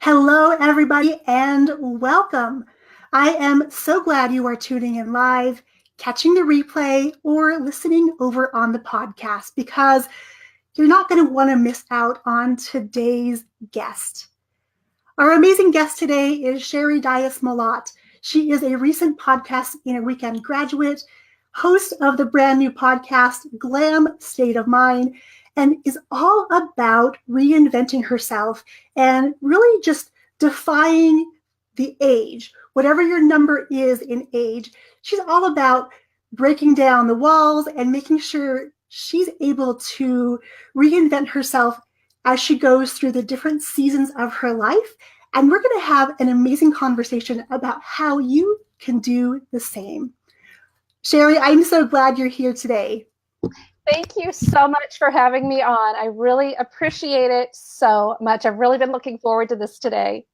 Hello, everybody, and welcome. I am so glad you are tuning in live, catching the replay, or listening over on the podcast because you're not going to want to miss out on today's guest. Our amazing guest today is Sheri Dyas Mellott. She is a recent podcast in a weekend graduate, host of the brand new podcast, GLAM State of Mind, and is all about reinventing herself and really just defying the age. Whatever your number is in age, she's all about breaking down the walls and making sure she's able to reinvent herself as she goes through the different seasons of her life. And we're going to have an amazing conversation about how you can do the same. Sheri, I'm so glad you're here today. Thank you so much for having me on. I really appreciate it so much. I've really been looking forward to this today.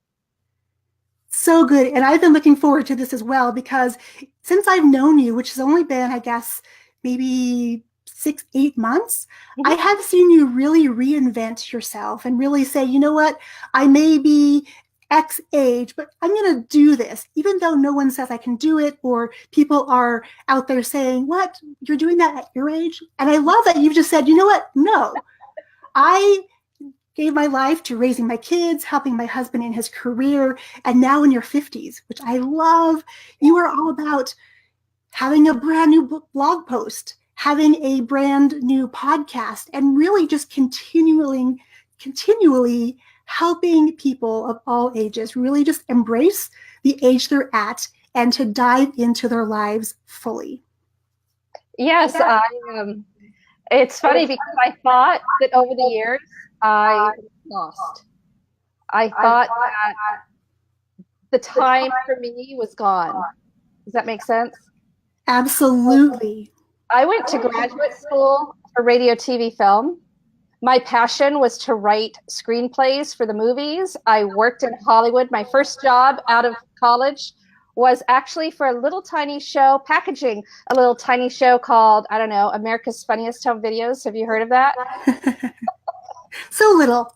So good. And I've been looking forward to this as well because since I've known you, which has only been, I guess, maybe 6-8 months, I have seen you really reinvent yourself and really say, you know what, I may be X age, but I'm going to do this, even though no one says I can do it, or people are out there saying, what, you're doing that at your age? And I love that you've just said, you know what, no, I gave my life to raising my kids, helping my husband in his career, and now in your 50s, which I love, you are all about having a brand new blog post, having a brand new podcast, and really just continually helping people of all ages really just embrace the age they're at and to dive into their lives fully. Yes, it's funny because I thought that over the years I lost. I thought that the time for me was gone. Does that make sense? Absolutely. I went to graduate school for radio, TV, film. My passion was to write screenplays for the movies. I worked in Hollywood. My first job out of college was actually for a little tiny show, packaging a little tiny show called, I don't know, America's Funniest Home Videos. Have you heard of that? So little.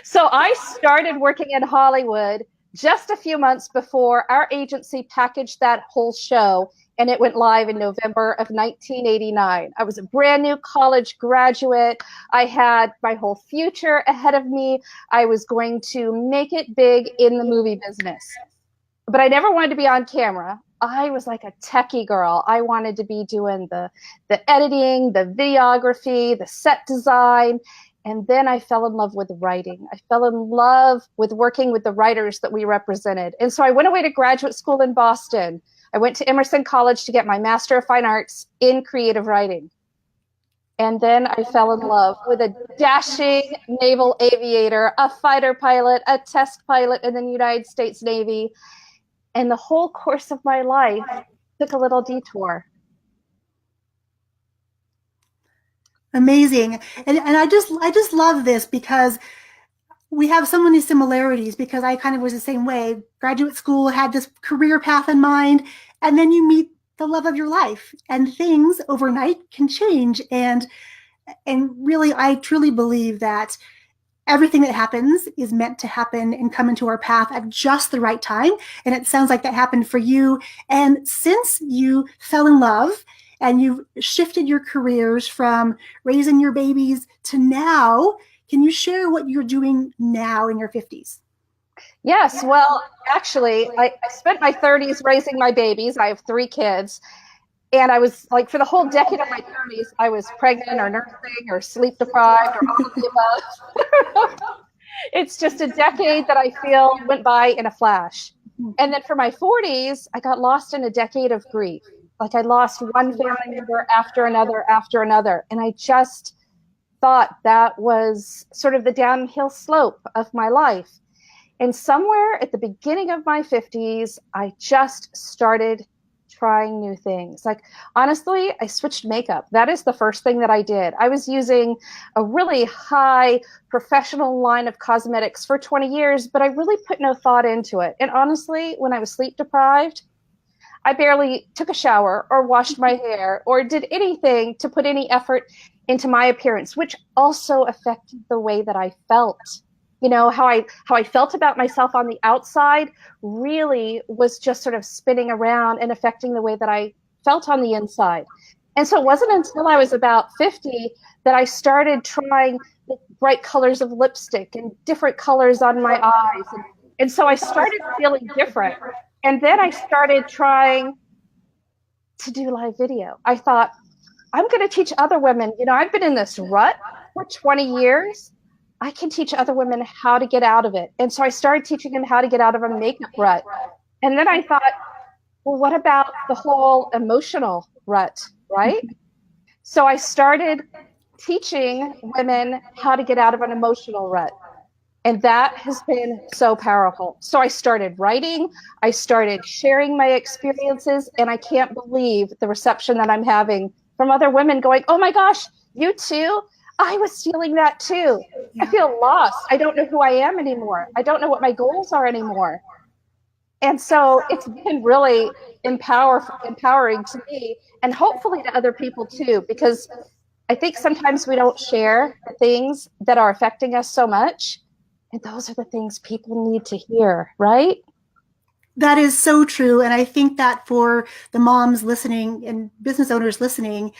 So I started working in Hollywood just a few months before our agency packaged that whole show, and it went live in November of 1989. I was a brand new college graduate. I had my whole future ahead of me. I was going to make it big in the movie business. But I never wanted to be on camera. I was like a techie girl. I wanted to be doing the editing, the videography, the set design. And then I fell in love with writing. I fell in love with working with the writers that we represented. And so I went away to graduate school in Boston. I went to Emerson College to get my Master of Fine Arts in creative writing. And then I fell in love with a dashing naval aviator, a fighter pilot, a test pilot in the United States Navy. And the whole course of my life took a little detour. Amazing. And I just love this because we have so many similarities because I kind of was the same way. Graduate school had this career path in mind, and then you meet the love of your life and things overnight can change. And really, I truly believe that everything that happens is meant to happen and come into our path at just the right time. And it sounds like that happened for you. And since you fell in love and you've shifted your careers from raising your babies to now, can you share what you're doing now in your 50s? Yes, well, actually, I spent my 30s raising my babies. I have 3 kids. And I was like, for the whole decade of my 30s, I was pregnant or nursing or sleep deprived or all of the above. It's just a decade that I feel went by in a flash. And then for my 40s, I got lost in a decade of grief. Like I lost one family member after another after another. And I just thought that was sort of the downhill slope of my life. And somewhere at the beginning of my 50s, I just started trying new things. Like, honestly, I switched makeup. That is the first thing that I did. I was using a really high professional line of cosmetics for 20 years, but I really put no thought into it. And honestly, when I was sleep deprived, I barely took a shower or washed my hair or did anything to put any effort into my appearance, which also affected the way that I felt. how I felt about myself on the outside really was just sort of spinning around and affecting the way that I felt on the inside. And so it wasn't until I was about 50 that I started trying bright colors of lipstick and different colors on my eyes. And so I started feeling different. And then I started trying to do live video. I thought, I'm going to teach other women. I've been in this rut for 20 years. I can teach other women how to get out of it. And so I started teaching them how to get out of a makeup rut. And then I thought, well, what about the whole emotional rut, right? So I started teaching women how to get out of an emotional rut. And that has been so powerful. So I started writing, I started sharing my experiences, and I can't believe the reception that I'm having from other women going, oh my gosh, you too? I was feeling that too. I feel lost. I don't know who I am anymore. I don't know what my goals are anymore. And so it's been really empowering to me, and hopefully to other people too, because I think sometimes we don't share the things that are affecting us so much. And those are the things people need to hear, right? That is so true. And I think that for the moms listening and business owners listening,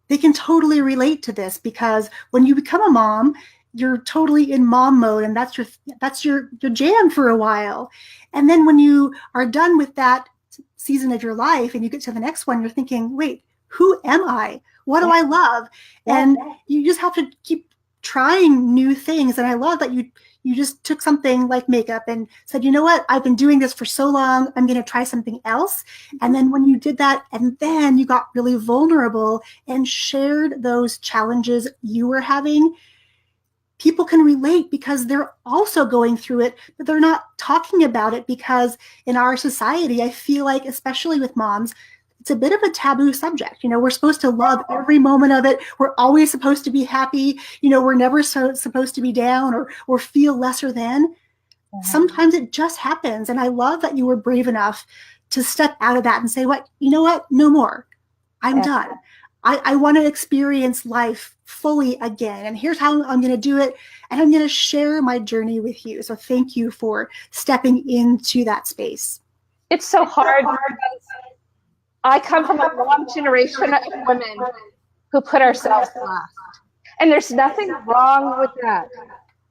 they can totally relate to this, because when you become a mom, you're totally in mom mode, and that's your jam for a while. And then when you are done with that season of your life and you get to the next one, you're thinking, wait, who am I? What do I love? And you just have to keep trying new things. And I love that you just took something like makeup and said, you know what, I've been doing this for so long, I'm going to try something else. And then when you did that, and then you got really vulnerable and shared those challenges you were having, people can relate because they're also going through it, but they're not talking about it, because in our society, I feel like, especially with moms, it's a bit of a taboo subject. We're supposed to love every moment of it. We're always supposed to be happy. We're never supposed to be down or feel lesser than. Sometimes it just happens. And I love that you were brave enough to step out of that and say, you know what? No more. I'm done. I want to experience life fully again. And here's how I'm going to do it. And I'm going to share my journey with you. So thank you for stepping into that space. It's so hard because I come from a long generation of women who put ourselves last. And there's nothing wrong with that,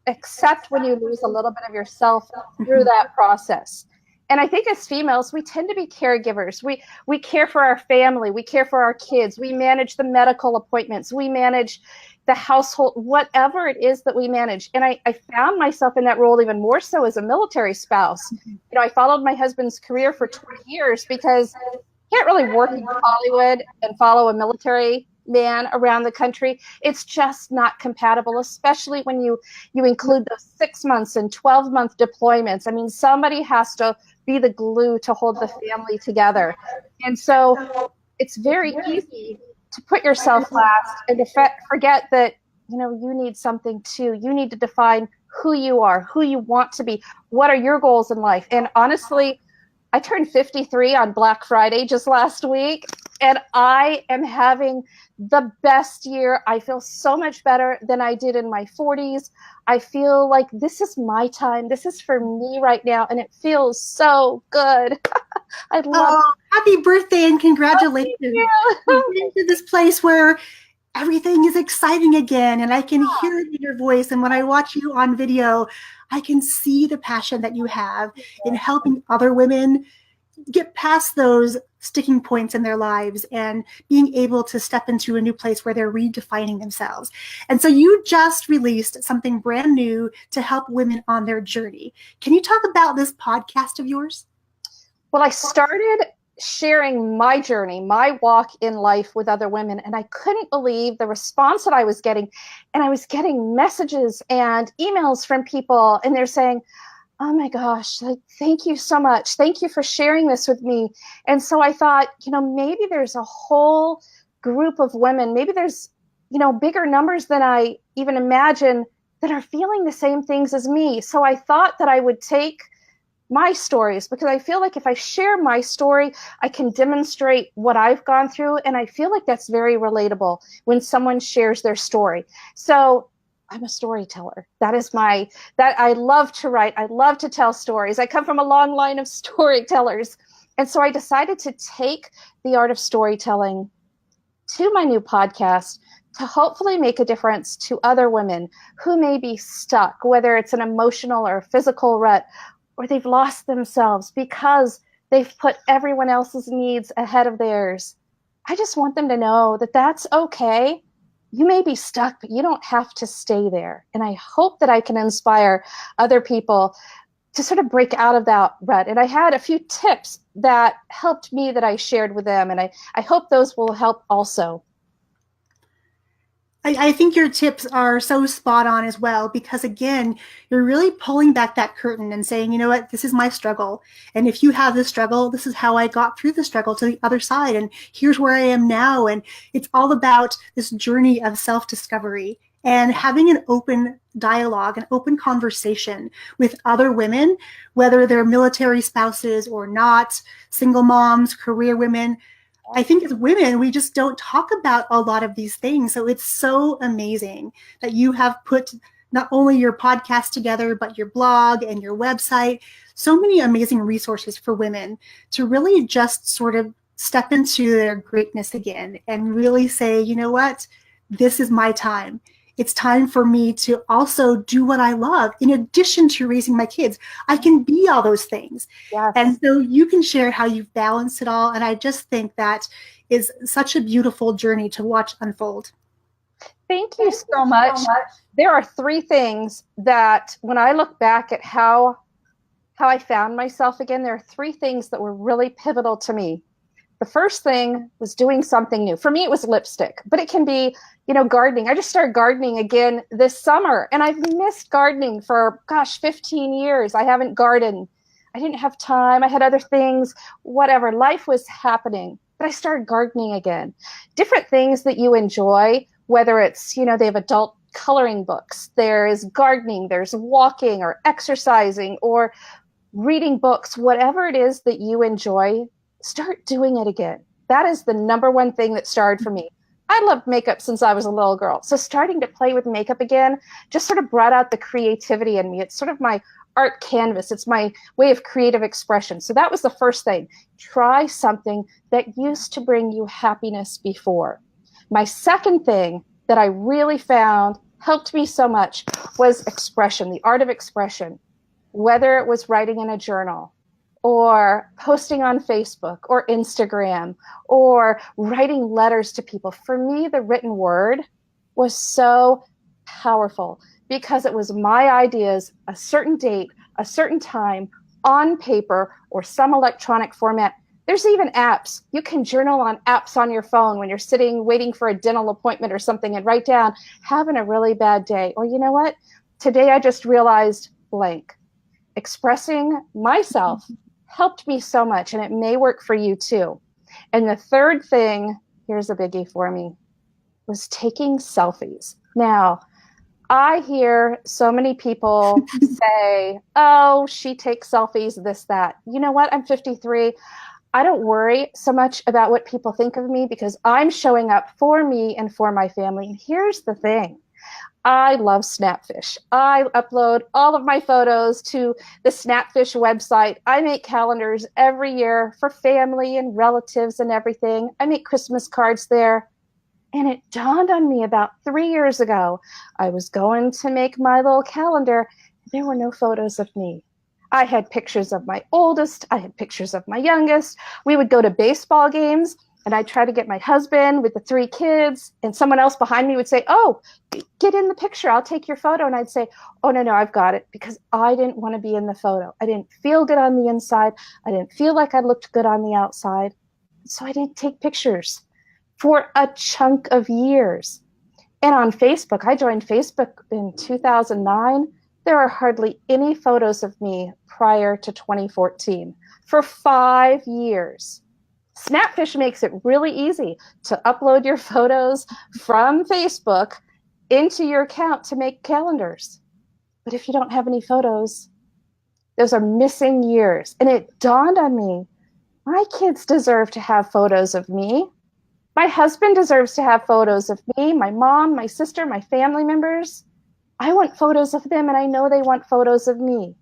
except when you lose a little bit of yourself through that process. And I think as females, we tend to be caregivers. We care for our family. We care for our kids. We manage the medical appointments. We manage the household, whatever it is that we manage. And I found myself in that role even more so as a military spouse. I followed my husband's career for 20 years because can't really work in Hollywood and follow a military man around the country. It's just not compatible, especially when you include those 6 months and 12-month deployments. I mean, somebody has to be the glue to hold the family together. And so it's very easy to put yourself last and to forget that, you need something too. You need to define who you are, who you want to be. What are your goals in life? And honestly, I turned 53 on Black Friday just last week, and I am having the best year. I feel so much better than I did in my 40s. I feel like this is my time. This is for me right now, and it feels so good. I love it. Happy birthday and congratulations. You've been to this place where everything is exciting again, and I can hear it in your voice. And when I watch you on video, I can see the passion that you have in helping other women get past those sticking points in their lives and being able to step into a new place where they're redefining themselves. And so you just released something brand new to help women on their journey. Can you talk about this podcast of yours? Well, I started sharing my journey, my walk in life with other women, and I couldn't believe the response that I was getting. And I was getting messages and emails from people, and they're saying, oh my gosh, thank you so much. Thank you for sharing this with me. And so I thought, maybe there's a whole group of women, maybe there's, bigger numbers than I even imagine that are feeling the same things as me. So I thought that I would take my stories, because I feel like if I share my story, I can demonstrate what I've gone through. And I feel like that's very relatable when someone shares their story. So I'm a storyteller. That I love to write. I love to tell stories. I come from a long line of storytellers. And so I decided to take the art of storytelling to my new podcast to hopefully make a difference to other women who may be stuck, whether it's an emotional or physical rut, or they've lost themselves because they've put everyone else's needs ahead of theirs. I just want them to know that that's okay. You may be stuck, but you don't have to stay there. And I hope that I can inspire other people to sort of break out of that rut. And I had a few tips that helped me that I shared with them. And I hope those will help also. I think your tips are so spot on as well, because again, you're really pulling back that curtain and saying, you know what, this is my struggle. And if you have this struggle, this is how I got through the struggle to the other side. And here's where I am now. And it's all about this journey of self-discovery and having an open dialogue, an open conversation with other women, whether they're military spouses or not, single moms, career women. I think as women, we just don't talk about a lot of these things. So it's so amazing that you have put not only your podcast together, but your blog and your website, so many amazing resources for women to really just sort of step into their greatness again and really say, you know what, this is my time. It's time for me to also do what I love in addition to raising my kids. I can be all those things. Yes. And so you can share how you've balanced it all. And I just think that is such a beautiful journey to watch unfold. Thank you so much. There are three things that when I look back at how I found myself again, there are three things that were really pivotal to me. The first thing was doing something new. For me, it was lipstick, but it can be, gardening. I just started gardening again this summer, and I've missed gardening for, 15 years. I haven't gardened. I didn't have time. I had other things, whatever. Life was happening, but I started gardening again. Different things that you enjoy, whether it's, they have adult coloring books. There's gardening, there's walking or exercising or reading books, whatever it is that you enjoy, start doing it again. That is the number one thing that started for me. I loved makeup since I was a little girl. So starting to play with makeup again just sort of brought out the creativity in me. It's sort of my art canvas. It's my way of creative expression. So that was the first thing. Try something that used to bring you happiness before. My second thing that I really found helped me so much was expression, the art of expression, whether it was writing in a journal or posting on Facebook or Instagram or writing letters to people. For me, the written word was so powerful because it was my ideas, a certain date, a certain time, on paper or some electronic format. There's even apps. You can journal on apps on your phone when you're sitting waiting for a dental appointment or something and write down, having a really bad day. Or you know what? Today I just realized blank. Expressing myself helped me so much, and it may work for you too. And the third thing, here's a biggie for me, was taking selfies. Now, I hear so many people say, oh, she takes selfies, this, that. You know what? I'm 53. I don't worry so much about what people think of me because I'm showing up for me and for my family. And here's the thing. I love Snapfish. I upload all of my photos to the Snapfish website. I make calendars every year for family and relatives and everything. I make Christmas cards there. And it dawned on me about 3 years ago, I was going to make my little calendar. There were no photos of me. I had pictures of my oldest. I had pictures of my youngest. We would go to baseball games. And I'd try to get my husband with the 3 kids, and someone else behind me would say, oh, get in the picture. I'll take your photo. And I'd say, oh, no, I've got it, because I didn't want to be in the photo. I didn't feel good on the inside. I didn't feel like I looked good on the outside. So I didn't take pictures for a chunk of years. And on Facebook, I joined Facebook in 2009. There are hardly any photos of me prior to 2014 for 5 years. Snapfish makes it really easy to upload your photos from Facebook into your account to make calendars. But if you don't have any photos, those are missing years. And it dawned on me, my kids deserve to have photos of me. My husband deserves to have photos of me, my mom, my sister, my family members. I want photos of them, and I know they want photos of me.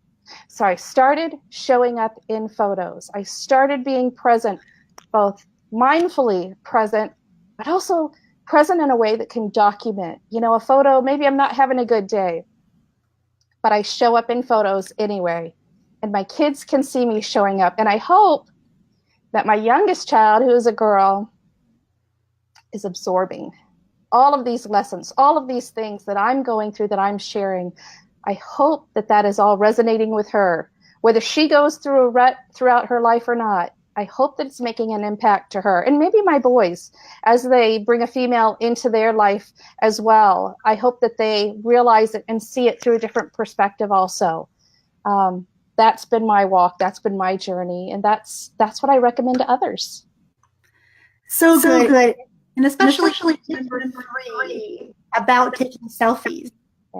So I started showing up in photos. I started being present, both mindfully present, but also present in a way that can document. A photo, maybe I'm not having a good day, but I show up in photos anyway. And my kids can see me showing up. And I hope that my youngest child, who is a girl, is absorbing all of these lessons, all of these things that I'm going through, that I'm sharing. I hope that that is all resonating with her, whether she goes through a rut throughout her life or not. I hope that it's making an impact to her. And maybe my boys, as they bring a female into their life as well, I hope that they realize it and see it through a different perspective also. That's been my walk. That's been my journey. And that's what I recommend to others. So good. And especially number 3 about taking selfies.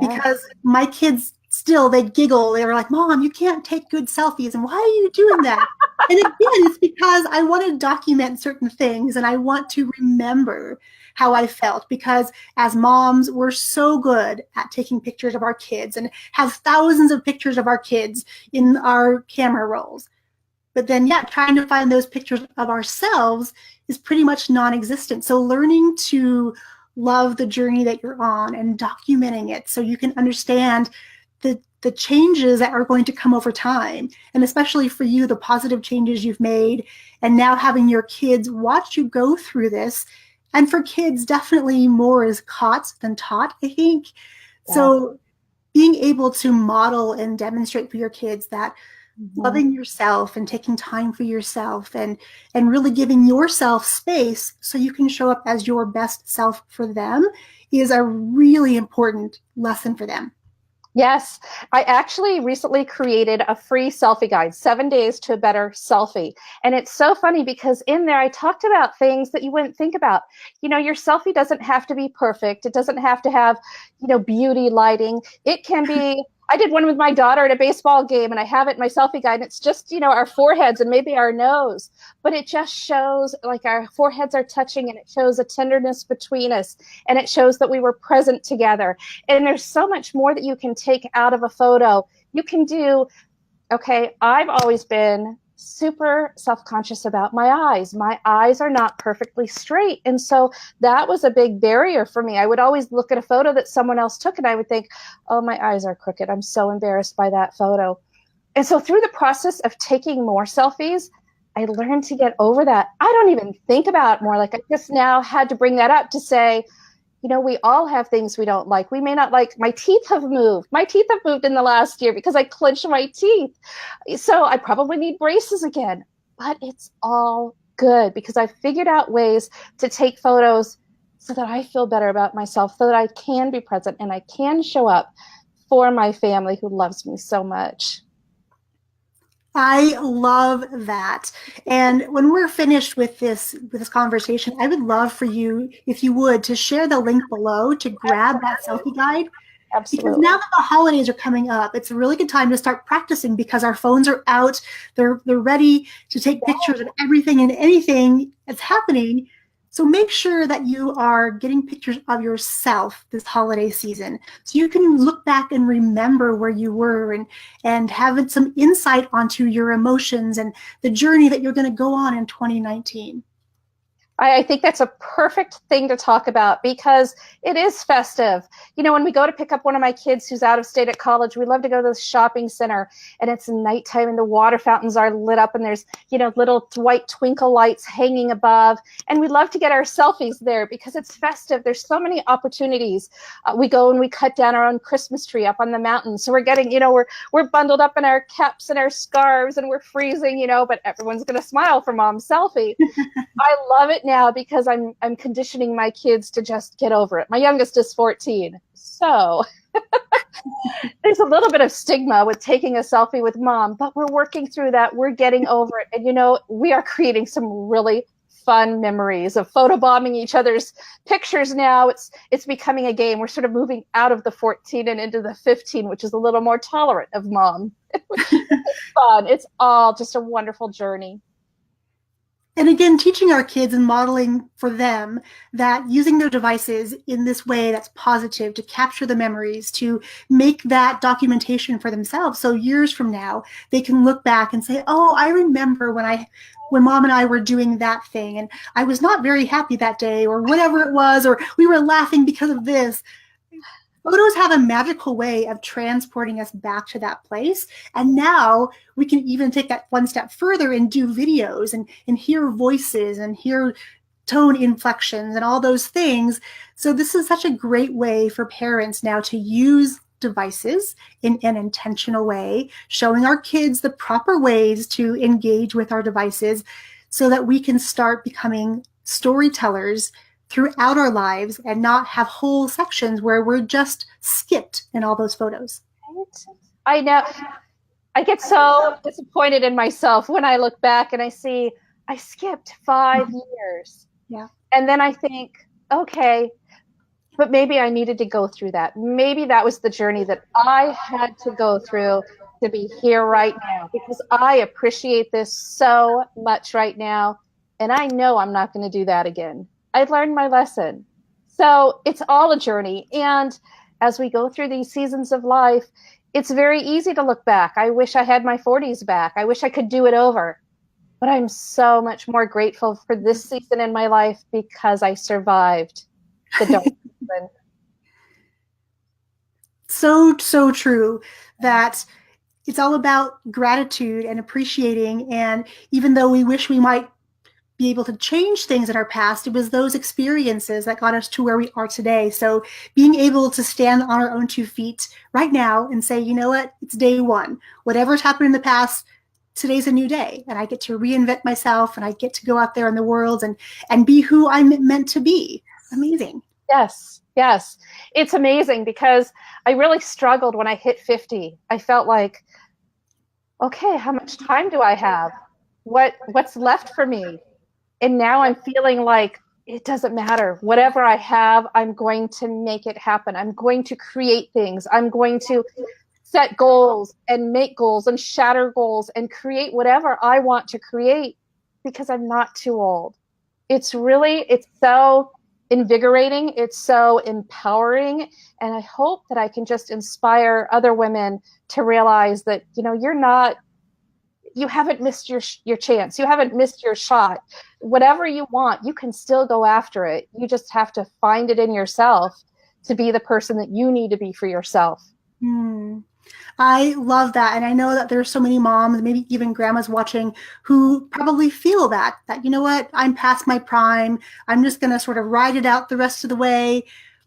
Yeah. Because my kids still, they giggle. They were like, Mom, you can't take good selfies. And why are you doing that? And again, it's because I want to document certain things and I want to remember how I felt, because as moms, we're so good at taking pictures of our kids and have thousands of pictures of our kids in our camera rolls. But then, trying to find those pictures of ourselves is pretty much non-existent. So learning to love the journey that you're on and documenting it so you can understand the changes that are going to come over time, and especially for you, the positive changes you've made, and now having your kids watch you go through this. And for kids, definitely more is caught than taught, I think. Yeah. So being able to model and demonstrate for your kids that loving yourself and taking time for yourself and really giving yourself space so you can show up as your best self for them is a really important lesson for them. Yes, I actually recently created a free selfie guide, 7 days to a better selfie. And it's so funny because in there I talked about things that you wouldn't think about. Your selfie doesn't have to be perfect. It doesn't have to have, beauty lighting. It can be, I did one with my daughter at a baseball game and I have it in my selfie guide. And it's just, our foreheads and maybe our nose, but it just shows like our foreheads are touching and it shows a tenderness between us and it shows that we were present together. And there's so much more that you can take out of a photo. You can do, I've always been super self-conscious about my eyes. My eyes are not perfectly straight. And so that was a big barrier for me. I would always look at a photo that someone else took and I would think, oh, my eyes are crooked. I'm so embarrassed by that photo. And so through the process of taking more selfies, I learned to get over that. I don't even think about it more. Like I just now had to bring that up to say, we all have things we don't like. We may not like, my teeth have moved. My teeth have moved in the last year because I clenched my teeth. So I probably need braces again, but it's all good because I've figured out ways to take photos so that I feel better about myself, so that I can be present and I can show up for my family who loves me so much. I love that. And when we're finished with this conversation, I would love for you, if you would, to share the link below to grab that selfie guide. Absolutely. Because now that the holidays are coming up, it's a really good time to start practicing because our phones are out. They're ready to take pictures of everything and anything that's happening. So make sure that you are getting pictures of yourself this holiday season so you can look back and remember where you were and have some insight onto your emotions and the journey that you're going to go on in 2019. I think that's a perfect thing to talk about because it is festive. When we go to pick up one of my kids who's out of state at college, we love to go to the shopping center and it's nighttime and the water fountains are lit up and there's, little white twinkle lights hanging above. And we love to get our selfies there because it's festive. There's so many opportunities. We go and we cut down our own Christmas tree up on the mountain. So we're getting, we're bundled up in our caps and our scarves and we're freezing, but everyone's going to smile for Mom's selfie. I love it now because I'm conditioning my kids to just get over it. My youngest is 14. So there's a little bit of stigma with taking a selfie with Mom, but we're working through that. We're getting over it. And, we are creating some really fun memories of photobombing each other's pictures now. It's becoming a game. We're sort of moving out of the 14 and into the 15, which is a little more tolerant of Mom. It's fun. It's all just a wonderful journey. And again, teaching our kids and modeling for them that using their devices in this way that's positive to capture the memories, to make that documentation for themselves. So years from now, they can look back and say, oh, I remember when mom and I were doing that thing and I was not very happy that day, or whatever it was, or we were laughing because of this. Photos have a magical way of transporting us back to that place. And now we can even take that one step further and do videos and hear voices and hear tone inflections and all those things. So this is such a great way for parents now to use devices in an intentional way, showing our kids the proper ways to engage with our devices so that we can start becoming storytellers throughout our lives and not have whole sections where we're just skipped in all those photos. I know. I get so disappointed in myself when I look back and I see I skipped 5 years. Yeah. And then I think, okay, but maybe I needed to go through that. Maybe that was the journey that I had to go through to be here right now, because I appreciate this so much right now. And I know I'm not going to do that again. I learned my lesson. So it's all a journey. And as we go through these seasons of life, it's very easy to look back. I wish I had my 40s back. I wish I could do it over. But I'm so much more grateful for this season in my life because I survived the dark season. So true that it's all about gratitude and appreciating. And even though we wish we might be able to change things in our past, it was those experiences that got us to where we are today. So being able to stand on our own 2 feet right now and say, you know what, it's day one. Whatever's happened in the past, today's a new day. And I get to reinvent myself and I get to go out there in the world and be who I'm meant to be. Amazing. Yes. It's amazing because I really struggled when I hit 50. I felt like, okay, how much time do I have? What's left for me? And now I'm feeling like it doesn't matter. Whatever I have, I'm going to make it happen. I'm going to create things. I'm going to set goals and make goals and shatter goals and create whatever I want to create because I'm not too old. It's so invigorating. It's so empowering. And I hope that I can just inspire other women to realize that, you haven't missed your chance. You haven't missed your shot. Whatever you want, you can still go after it. You just have to find it in yourself to be the person that you need to be for yourself. I love that. And I know that there's so many moms, maybe even grandmas watching, who probably feel that, you know what, I'm past my prime. I'm just going to sort of ride it out the rest of the way.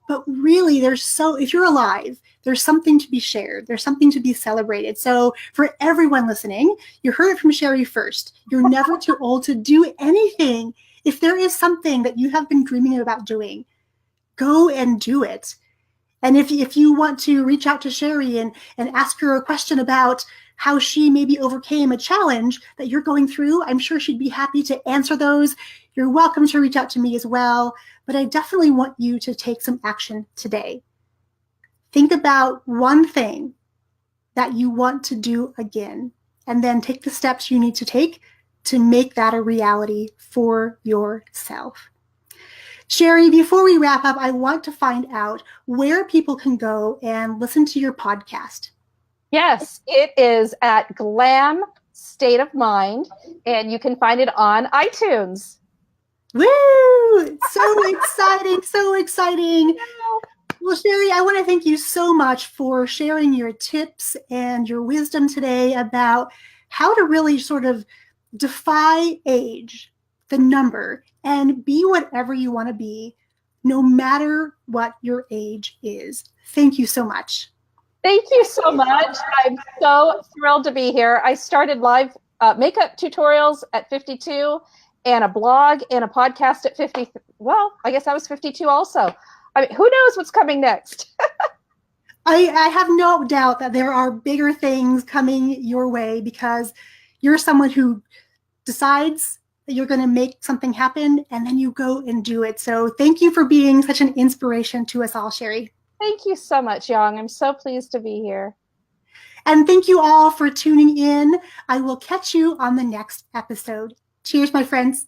But really, if you're alive, there's something to be shared. There's something to be celebrated. So for everyone listening, you heard it from Sheri first. You're never too old to do anything. If there is something that you have been dreaming about doing, go and do it. And if you want to reach out to Sheri and ask her a question about how she maybe overcame a challenge that you're going through, I'm sure she'd be happy to answer those. You're welcome to reach out to me as well. But I definitely want you to take some action today. Think about one thing that you want to do again, and then take the steps you need to take to make that a reality for yourself. Sheri, before we wrap up, I want to find out where people can go and listen to your podcast. Yes, it is at GLAM State of Mind, and you can find it on iTunes. Woo! So exciting, so exciting. Well, Sheri, I want to thank you so much for sharing your tips and your wisdom today about how to really sort of defy age, the number, and be whatever you want to be, no matter what your age is. Thank you so much. Thank you so much. I'm so thrilled to be here. I started live makeup tutorials at 52 and a blog and a podcast at 50. Well, I guess I was 52 also. I mean, who knows what's coming next? I have no doubt that there are bigger things coming your way because you're someone who decides that you're going to make something happen and then you go and do it. So thank you for being such an inspiration to us all, Sheri. Thank you so much, Yang. I'm so pleased to be here. And thank you all for tuning in. I will catch you on the next episode. Cheers, my friends.